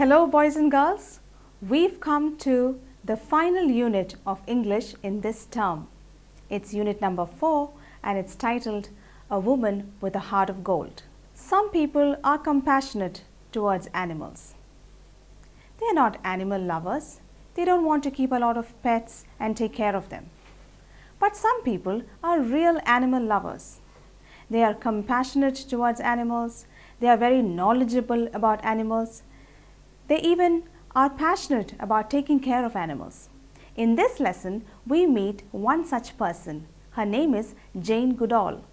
Hello boys and girls, we've come to the final unit of English in this term. It's unit number 4 and it's titled A Woman with a Heart of Gold. Some people are compassionate towards animals. They're not animal lovers. They don't want to keep a lot of pets and take care of them. But some people are real animal lovers. They are compassionate towards animals. They are very knowledgeable about animals. They even are passionate about taking care of animals. In this lesson, we meet one such person. Her name is Jane Goodall.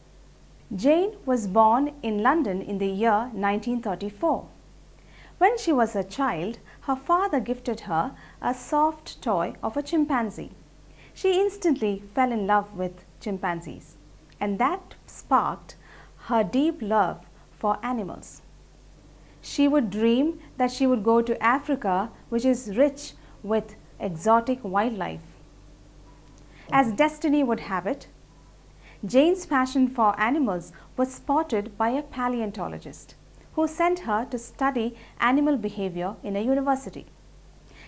Jane was born in London in the year 1934. When she was a child, her father gifted her a soft toy of a chimpanzee. She instantly fell in love with chimpanzees, and that sparked her deep love for animals. She would dream that she would go to Africa, which is rich with exotic wildlife. As destiny would have it, Jane's passion for animals was spotted by a paleontologist who sent her to study animal behavior in a university.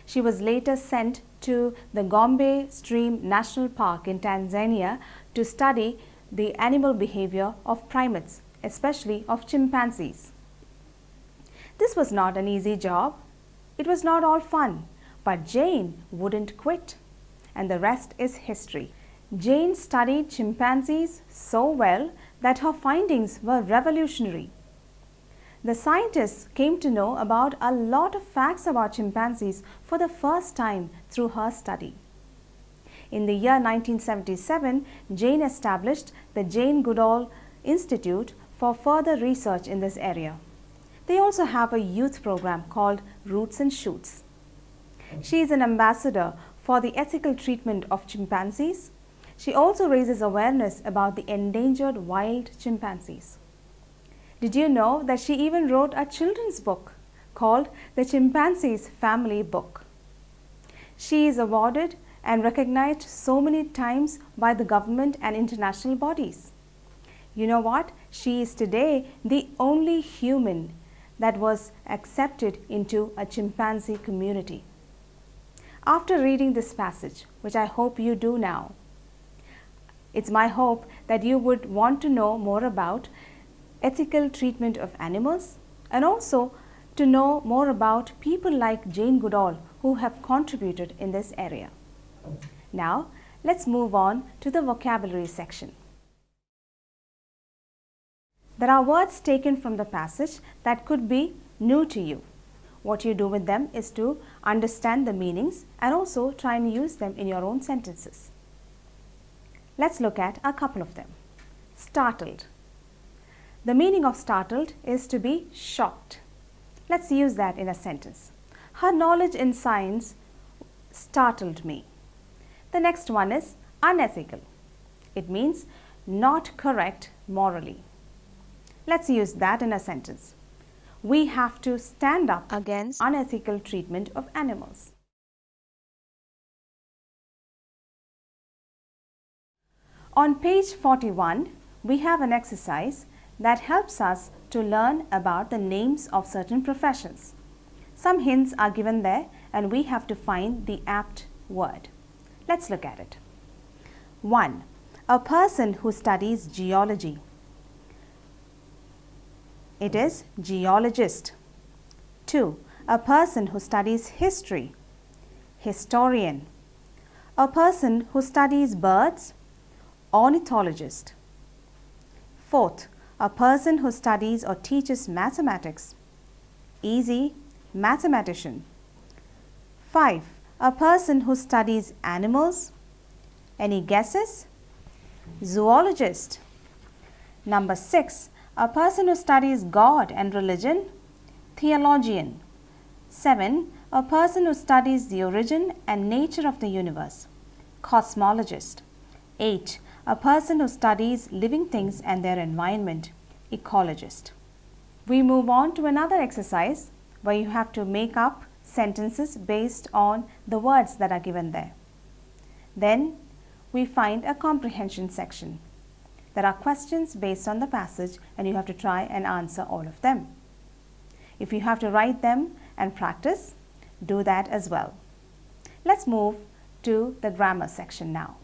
She was later sent to the Gombe Stream National Park in Tanzania to study the animal behavior of primates, especially of chimpanzees. This was not an easy job. It was not all fun, but Jane wouldn't quit, and the rest is history. Jane studied chimpanzees so well that her findings were revolutionary. The scientists came to know about a lot of facts about chimpanzees for the first time through her study. In the year 1977, Jane established the Jane Goodall Institute for further research in this area. They also have a youth program called Roots and Shoots. She is an ambassador for the ethical treatment of chimpanzees. She also raises awareness about the endangered wild chimpanzees. Did you know that she even wrote a children's book called The Chimpanzees Family Book? She is awarded and recognized so many times by the government and international bodies. You know what? She is today the only human that was accepted into a chimpanzee community. After reading this passage, which I hope you do now, it's my hope that you would want to know more about ethical treatment of animals and also to know more about people like Jane Goodall who have contributed in this area. Now, let's move on to the vocabulary section. There are words taken from the passage that could be new to you. What you do with them is to understand the meanings and also try and use them in your own sentences. Let's look at a couple of them. Startled. The meaning of startled is to be shocked. Let's use that in a sentence. Her knowledge in science startled me. The next one is unethical. It means not correct morally. Let's use that in a sentence. We have to stand up against unethical treatment of animals. On page 41, we have an exercise that helps us to learn about the names of certain professions. Some hints are given there and we have to find the apt word. Let's look at it. 1. A person who studies geology. It is geologist. 2. A person who studies history. Historian. A person who studies birds. Ornithologist. 4th. A person who studies or teaches mathematics. Easy, mathematician. 5. A person who studies animals. Any guesses? Zoologist. Number 6. A person who studies God and religion. Theologian. 7. A person who studies the origin and nature of the universe. Cosmologist. 8. A person who studies living things and their environment. Ecologist. We move on to another exercise where you have to make up sentences based on the words that are given there. Then we find a comprehension section. There are questions based on the passage and you have to try and answer all of them. If you have to write them and practice, do that as well. Let's move to the grammar section now.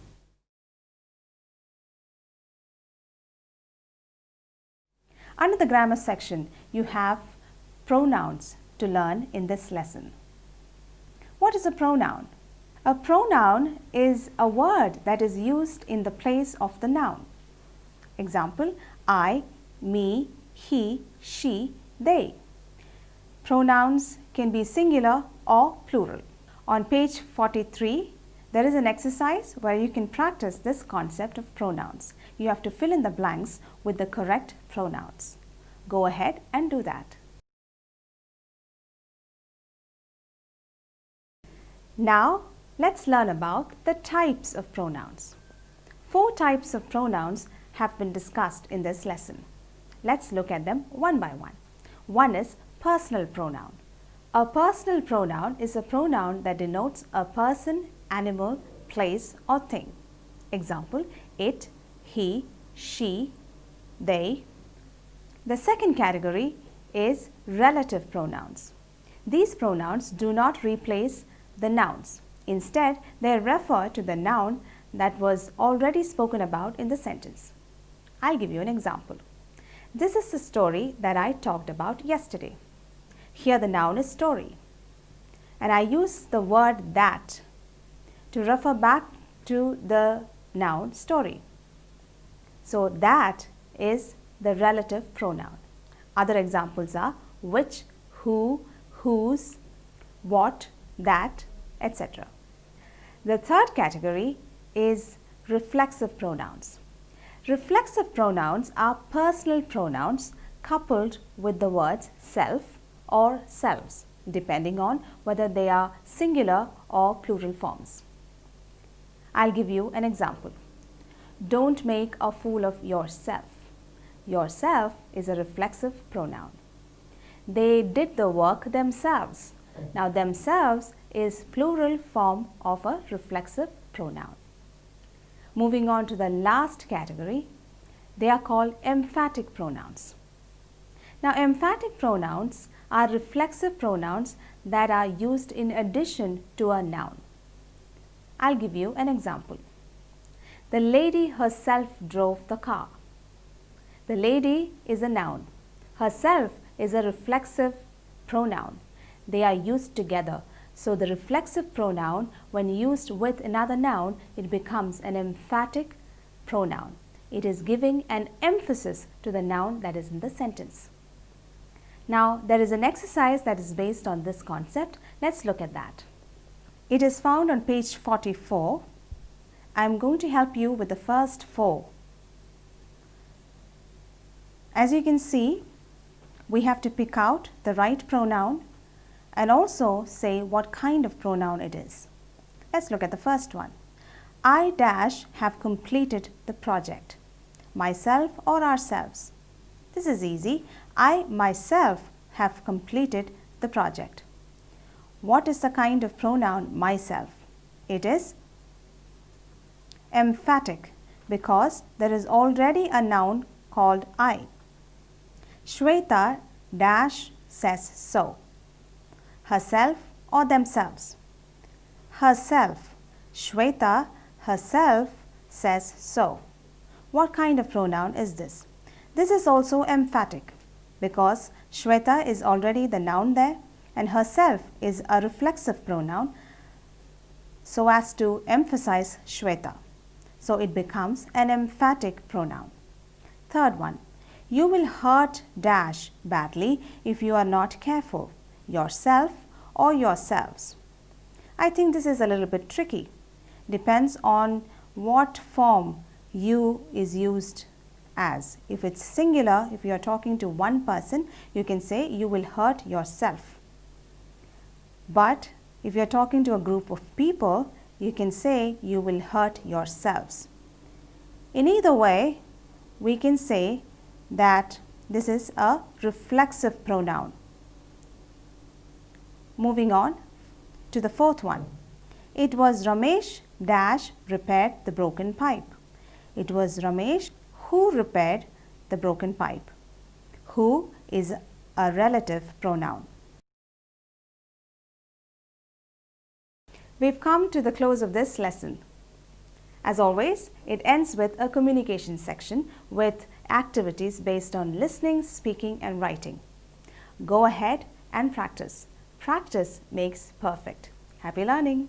Under the grammar section, you have pronouns to learn in this lesson. What is a pronoun? A pronoun is a word that is used in the place of the noun. Example, I, me, he, she, they. Pronouns can be singular or plural. On page 43, there is an exercise where you can practice this concept of pronouns. You have to fill in the blanks with the correct pronouns. Go ahead and do that. Now, let's learn about the types of pronouns. 4 types of pronouns have been discussed in this lesson. Let's look at them one by one. One is personal pronoun. A personal pronoun is a pronoun that denotes a person, animal, place or thing. Example, it, he, she, they. The second category is relative pronouns. These pronouns do not replace the nouns. Instead, they refer to the noun that was already spoken about in the sentence. I'll give you an example. This is the story that I talked about yesterday. Here the noun is story, and I use the word that to refer back to the noun story. So that is the relative pronoun. Other examples are which, who, whose, what, that, etc. The third category is reflexive pronouns. Reflexive pronouns are personal pronouns coupled with the words self or selves, depending on whether they are singular or plural forms. I'll give you an example. Don't make a fool of yourself. Yourself is a reflexive pronoun. They did the work themselves. Now, themselves is plural form of a reflexive pronoun. Moving on to the last category, they are called emphatic pronouns. Now, emphatic pronouns are reflexive pronouns that are used in addition to a noun. I'll give you an example. The lady herself drove the car. The lady is a noun. Herself is a reflexive pronoun. They are used together. So the reflexive pronoun, when used with another noun, it becomes an emphatic pronoun. It is giving an emphasis to the noun that is in the sentence. Now, there is an exercise that is based on this concept. Let's look at that. It is found on page 44. I am going to help you with the first 4. As you can see, we have to pick out the right pronoun and also say what kind of pronoun it is. Let's look at the first one. I dash have completed the project. Myself or ourselves? This is easy. I myself have completed the project. What is the kind of pronoun myself? It is emphatic because there is already a noun called I. Shweta dash says so. Herself or themselves? Herself. Shweta herself says so. What kind of pronoun is this? This is also emphatic because Shweta is already the noun there and herself is a reflexive pronoun so as to emphasize Shweta. So it becomes an emphatic pronoun. Third one. You will hurt dash badly if you are not careful. Yourself or yourselves? I think this is a little bit tricky. Depends on what form you is used as. If it's singular, if you are talking to one person, you can say you will hurt yourself. But if you are talking to a group of people, you can say you will hurt yourselves. In either way, we can say that this is a reflexive pronoun. Moving on to the fourth one. It was Ramesh dash repaired the broken pipe. It was Ramesh who repaired the broken pipe. Who is a relative pronoun. We've come to the close of this lesson. As always, it ends with a communication section with activities based on listening, speaking, and writing. Go ahead and practice. Practice makes perfect. Happy learning!